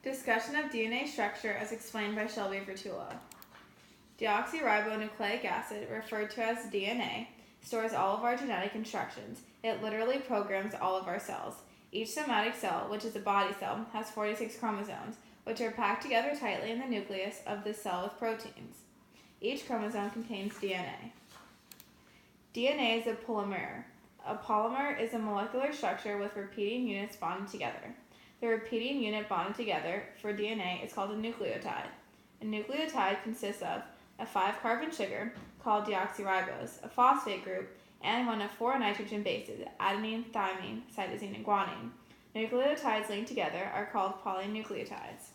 Discussion of DNA structure as explained by Shelby Vertula. Deoxyribonucleic acid, referred to as DNA, stores all of our genetic instructions. It literally programs all of our cells. Each somatic cell, which is a body cell, has 46 chromosomes, which are packed together tightly in the nucleus of the cell with proteins. Each chromosome contains DNA. DNA is a polymer. A polymer is a molecular structure with repeating units bonded together. The repeating unit bonded together for DNA is called a nucleotide. A nucleotide consists of a 5-carbon sugar, called deoxyribose, a phosphate group, and one of 4 nitrogen bases, adenine, thymine, cytosine, and guanine. Nucleotides linked together are called polynucleotides.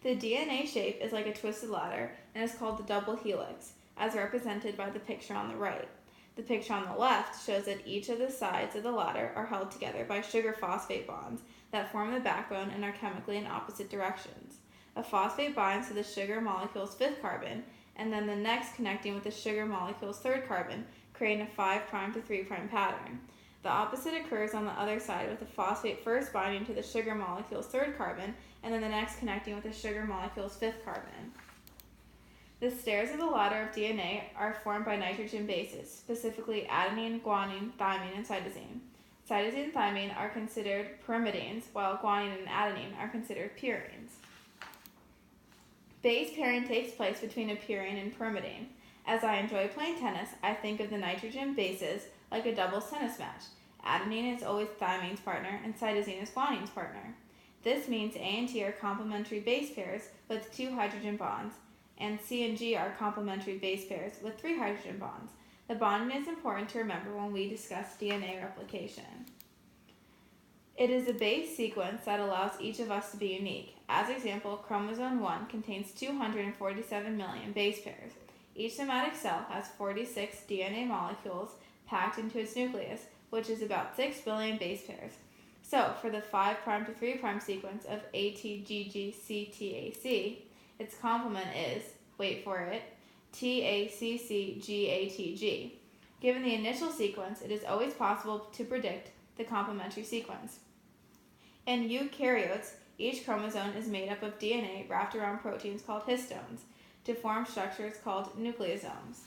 The DNA shape is like a twisted ladder and is called the double helix, as represented by the picture on the right. The picture on the left shows that each of the sides of the ladder are held together by sugar-phosphate bonds that form the backbone and are chemically in opposite directions. A phosphate binds to the sugar molecule's 5th carbon, and then the next connecting with the sugar molecule's 3rd carbon, creating a 5' to 3' pattern. The opposite occurs on the other side, with the phosphate first binding to the sugar molecule's 3rd carbon, and then the next connecting with the sugar molecule's 5th carbon. The stairs of the ladder of DNA are formed by nitrogen bases, specifically adenine, guanine, thymine, and cytosine. Cytosine and thymine are considered pyrimidines, while guanine and adenine are considered purines. Base pairing takes place between a purine and pyrimidine. As I enjoy playing tennis, I think of the nitrogen bases like a doubles tennis match. Adenine is always thymine's partner, and cytosine is guanine's partner. This means A and T are complementary base pairs with 2 hydrogen bonds, and C and G are complementary base pairs with 3 hydrogen bonds. The bonding is important to remember when we discuss DNA replication. It is a base sequence that allows each of us to be unique. As example, chromosome 1 contains 247 million base pairs. Each somatic cell has 46 DNA molecules packed into its nucleus, which is about 6 billion base pairs. So, for the 5' to 3' sequence of ATGGCTAC, its complement is, wait for it, TACCGATG. Given the initial sequence, it is always possible to predict the complementary sequence. In eukaryotes, each chromosome is made up of DNA wrapped around proteins called histones to form structures called nucleosomes.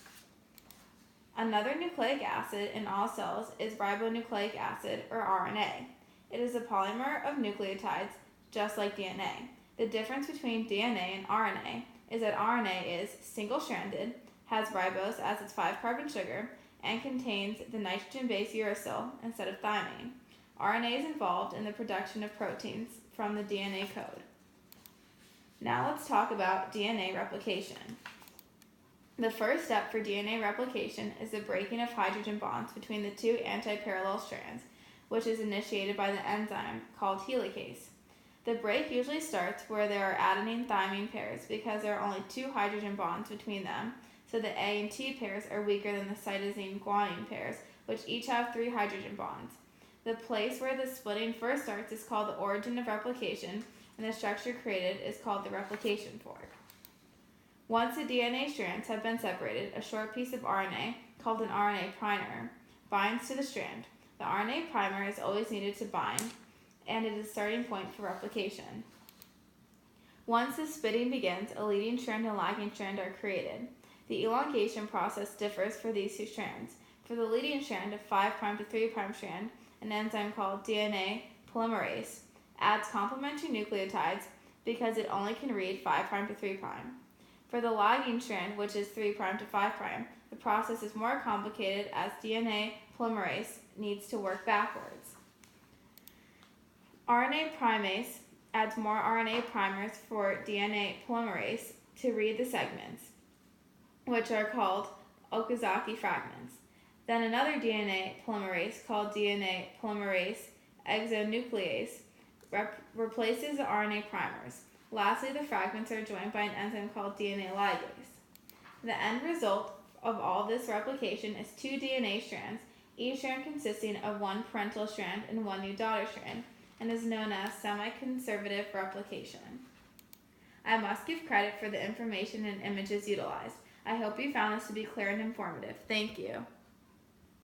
Another nucleic acid in all cells is ribonucleic acid, or RNA. It is a polymer of nucleotides, just like DNA. The difference between DNA and RNA is that RNA is single-stranded, has ribose as its 5-carbon sugar, and contains the nitrogen base uracil instead of thymine. RNA is involved in the production of proteins from the DNA code. Now let's talk about DNA replication. The first step for DNA replication is the breaking of hydrogen bonds between the 2 antiparallel strands, which is initiated by the enzyme called helicase. The break usually starts where there are adenine-thymine pairs because there are only 2 hydrogen bonds between them, so the A and T pairs are weaker than the cytosine-guanine pairs, which each have 3 hydrogen bonds. The place where the splitting first starts is called the origin of replication, and the structure created is called the replication fork. Once the DNA strands have been separated, a short piece of RNA, called an RNA primer, binds to the strand. The RNA primer is always needed to bind, and it is a starting point for replication. Once the splitting begins, a leading strand and lagging strand are created. The elongation process differs for these 2 strands. For the leading strand, a 5' to 3' strand, an enzyme called DNA polymerase adds complementary nucleotides because it only can read 5' to 3'. For the lagging strand, which is 3' to 5', the process is more complicated as DNA polymerase needs to work backwards. RNA primase adds more RNA primers for DNA polymerase to read the segments, which are called Okazaki fragments. Then another DNA polymerase called DNA polymerase exonuclease replaces the RNA primers. Lastly, the fragments are joined by an enzyme called DNA ligase. The end result of all this replication is 2 DNA strands, each strand consisting of 1 parental strand and 1 new daughter strand, and is known as semi-conservative replication. I must give credit for the information and images utilized. I hope you found this to be clear and informative. Thank you.